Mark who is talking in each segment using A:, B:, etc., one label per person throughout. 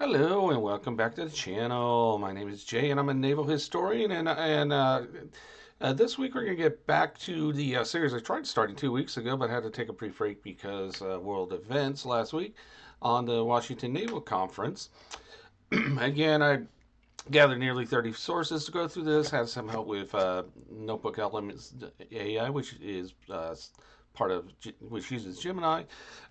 A: Hello and welcome back to the channel. My name is Jay and I'm a naval historian and this week we're going to get back to the series I tried starting 2 weeks ago but had to take a brief break because world events last week on the Washington Naval Conference. Again, I gathered nearly 30 sources to go through this, had some help with Notebook Elements AI, which is part of which uses Gemini.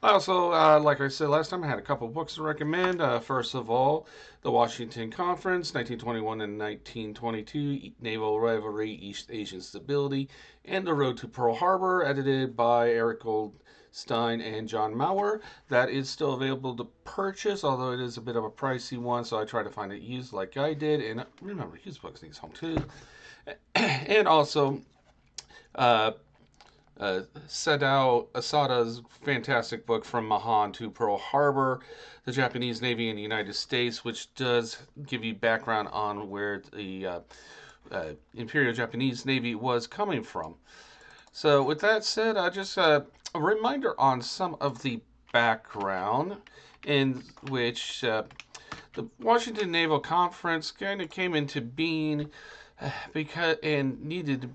A: I also, like I said last time, I had a couple books to recommend. First of all, the Washington Conference, 1921 and 1922, Naval Rivalry, East Asian Stability, and The Road to Pearl Harbor, edited by Eric Goldstein and John Maurer. That is still available to purchase, although it is a bit of a pricey one, so I try to find it used like I did. And remember, used books need home too. And also, uh, Sadao Asada's fantastic book From Mahan to Pearl Harbor, the Japanese Navy in the United States, which does give you background on where the Imperial Japanese Navy was coming from. So, with that said, just a reminder on some of the background in which the Washington Naval Conference kind of came into being because and needed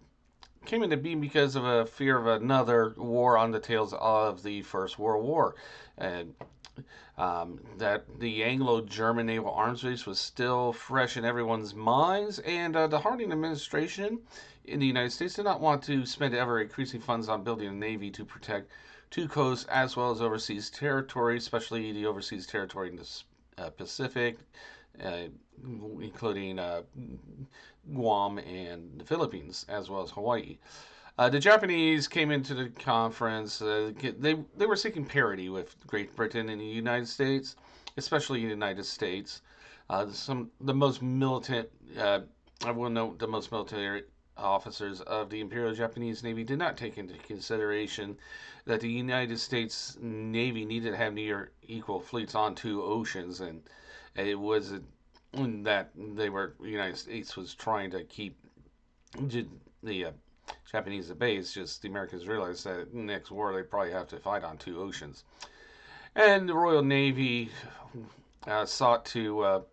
A: came into being because of a fear of another war on the tails of the First World War. And that the Anglo-German naval arms race was still fresh in everyone's minds, and the Harding administration in the United States did not want to spend ever increasing funds on building a navy to protect two coasts as well as overseas territory, especially the overseas territory in the Pacific, uh, including Guam and the Philippines, as well as Hawaii. The Japanese came into the conference. They were seeking parity with Great Britain and the United States, especially the United States. The most militant. I will note the most military officers of the Imperial Japanese Navy did not take into consideration that the United States Navy needed to have near equal fleets on two oceans, and it was that the United States was trying to keep the Japanese at bay. It's just the Americans realized that next war they probably have to fight on two oceans. And the Royal Navy sought to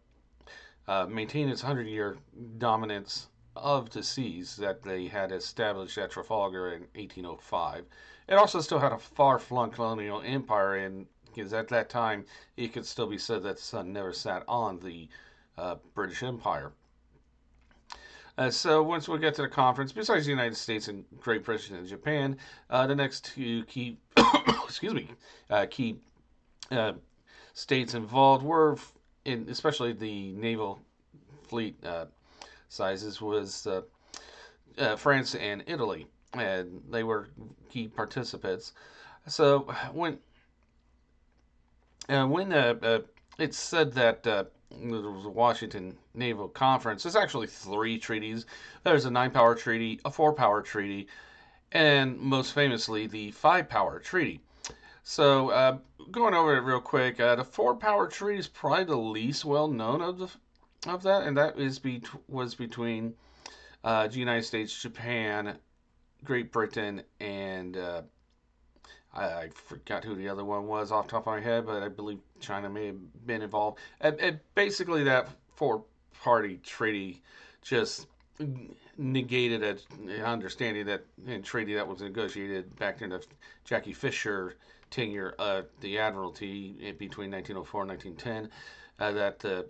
A: maintain its 100-year dominance of the seas that they had established at Trafalgar in 1805. It also still had a far-flung colonial empire, and because at that time it could still be said that the sun never set on the British Empire. So once we get to the conference, besides the United States and Great Britain and Japan, the next two key, excuse me, key uh, states involved were, especially the naval fleet sizes, was France and Italy, and they were key participants. So when it's said that there was a Washington Naval Conference, there's actually three treaties. There's a nine-power treaty, a four-power treaty, and most famously the five-power treaty. So, going over it real quick, the four-power treaty is probably the least well known of that, and that was between the United States, Japan, Great Britain, and I forgot who the other one was off the top of my head, but I believe China may have been involved. Basically, that four-party treaty just negated an understanding that in treaty that was negotiated back in the Jackie Fisher tenure of the Admiralty between 1904 and 1910. That the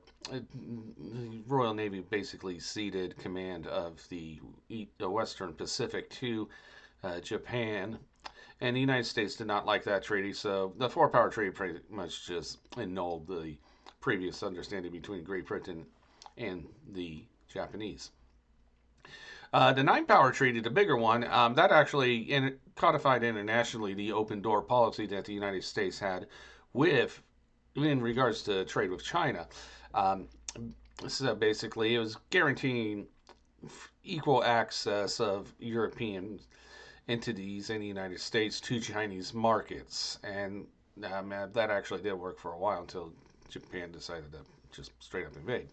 A: Royal Navy basically ceded command of the Western Pacific to Japan, and the United States did not like that treaty, so the four power treaty pretty much just annulled the previous understanding between Great Britain and the Japanese. The nine power treaty, the bigger one, that actually codified internationally the open door policy that the United States had with in regards to trade with China. Um, so basically, it was guaranteeing equal access of European entities in the United States to Chinese markets, and that actually did work for a while until Japan decided to just straight up invade.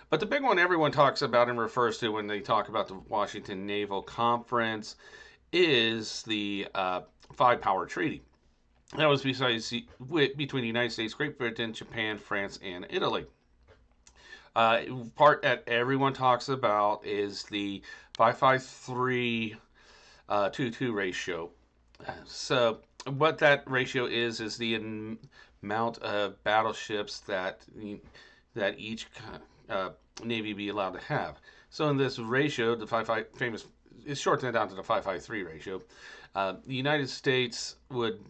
A: But the big one everyone talks about and refers to when they talk about the Washington Naval Conference is the Five Power Treaty. That was between the United States, Great Britain, Japan, France, and Italy. Part that everyone talks about is the 553 2 ratio. So what that ratio is the amount of battleships that each uh, navy be allowed to have. So in this ratio, the famous is shortened down to the 553 ratio. The United States would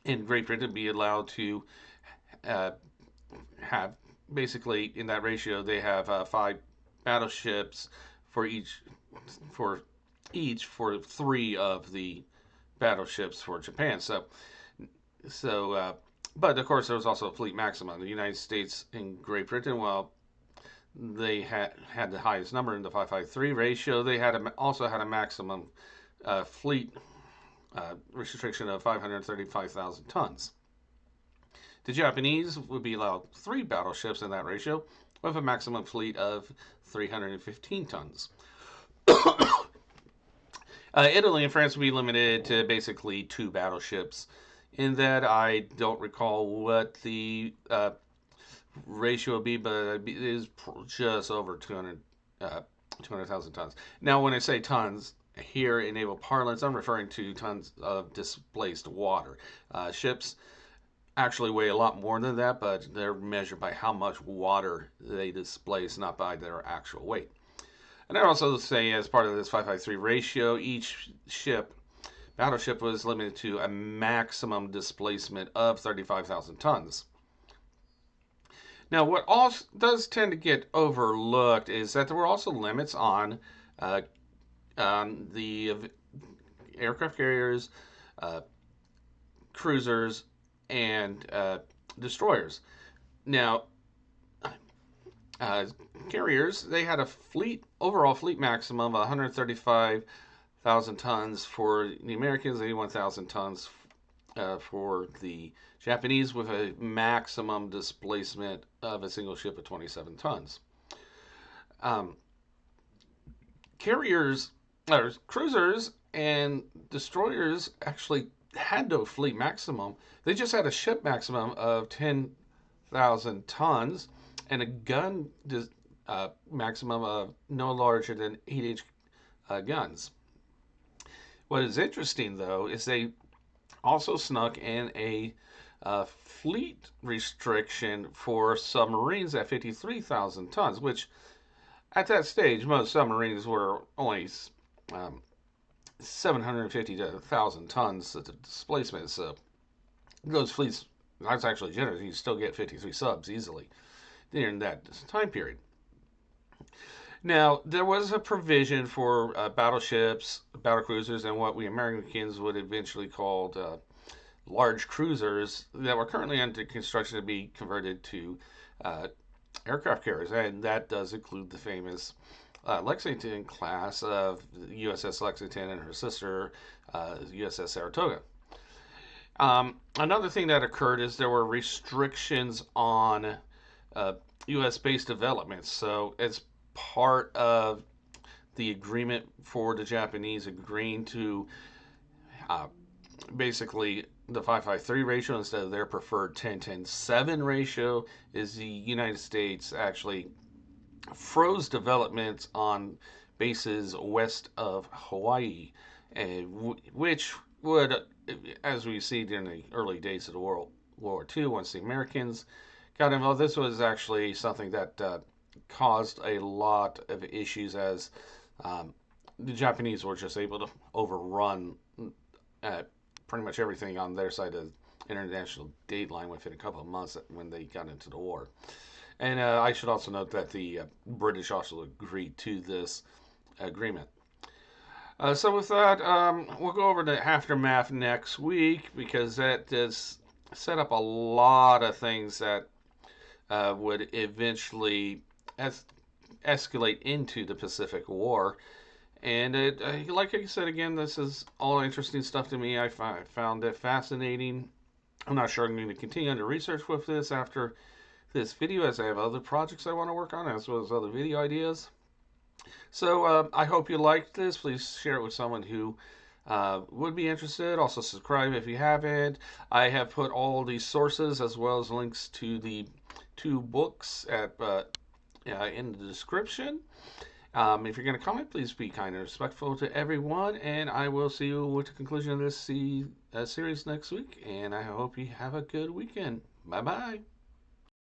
A: in Great Britain be allowed to uh, have basically in that ratio they have 5 battleships for each for for 3 of the battleships for Japan. So, but of course there was also a fleet maximum. The United States and Great Britain, well, they had the highest number in the 553 ratio. They also had a maximum fleet restriction of 535,000 tons. The Japanese would be allowed 3 battleships in that ratio with a maximum fleet of 315 tons. Italy and France would be limited to basically 2 battleships. In that, I don't recall what the ratio would be, but it is just over 200,000 tons. Now, when I say tons, here in naval parlance, I'm referring to tons of displaced water. Ships actually weigh a lot more than that, but they're measured by how much water they displace, not by their actual weight. And I also say, as part of this 553 ratio, each battleship was limited to a maximum displacement of 35,000 tons. Now, what also does tend to get overlooked is that there were also limits uh, on the aircraft carriers, uh, cruisers, and destroyers. Now, uh, carriers, they had a overall fleet maximum of 135,000 tons for the Americans, 81,000 tons for the Japanese, with a maximum displacement of a single ship of 27 tons. Um, carriers, cruisers, and destroyers actually had no fleet maximum. They just had a ship maximum of 10,000 tons and a gun maximum of no larger than 8-inch guns. What is interesting, though, is they also snuck in a fleet restriction for submarines at 53,000 tons, which at that stage, most submarines were only 750 to 1,000 tons of displacement. So those fleets, that's actually generous. You still get 53 subs easily during that time period. Now, there was a provision for battleships, battlecruisers, and what we Americans would eventually call large cruisers that were currently under construction to be converted to uh, aircraft carriers, and that does include the famous Lexington class of USS Lexington and her sister USS Saratoga. Another thing that occurred is there were restrictions on U.S. based developments. So, as part of the agreement for the Japanese agreeing to uh, basically the 553 ratio instead of their preferred 10-10-7 ratio, is the United States actually froze development on bases west of Hawaii, which would, as we see during the early days of the World War II, once the Americans got involved, this was actually something that caused a lot of issues as the Japanese were just able to overrun pretty much everything on their side of the international date line within a couple of months when they got into the war. And I should also note that the British also agreed to this agreement. So with that, we'll go over the aftermath next week because that does set up a lot of things that would eventually escalate into the Pacific War. And like I said again, this is all interesting stuff to me. I found it fascinating. I'm not sure I'm going to continue to research with this after this video, as I have other projects I want to work on, as well as other video ideas. So I hope you liked this. Please share it with someone who Would be interested. Also, subscribe if you haven't. I have put all the sources as well as links to the two books in the description. If you're going to comment, please be kind and respectful to everyone. And I will see you with the conclusion of this series next week. And I hope you have a good weekend. Bye bye.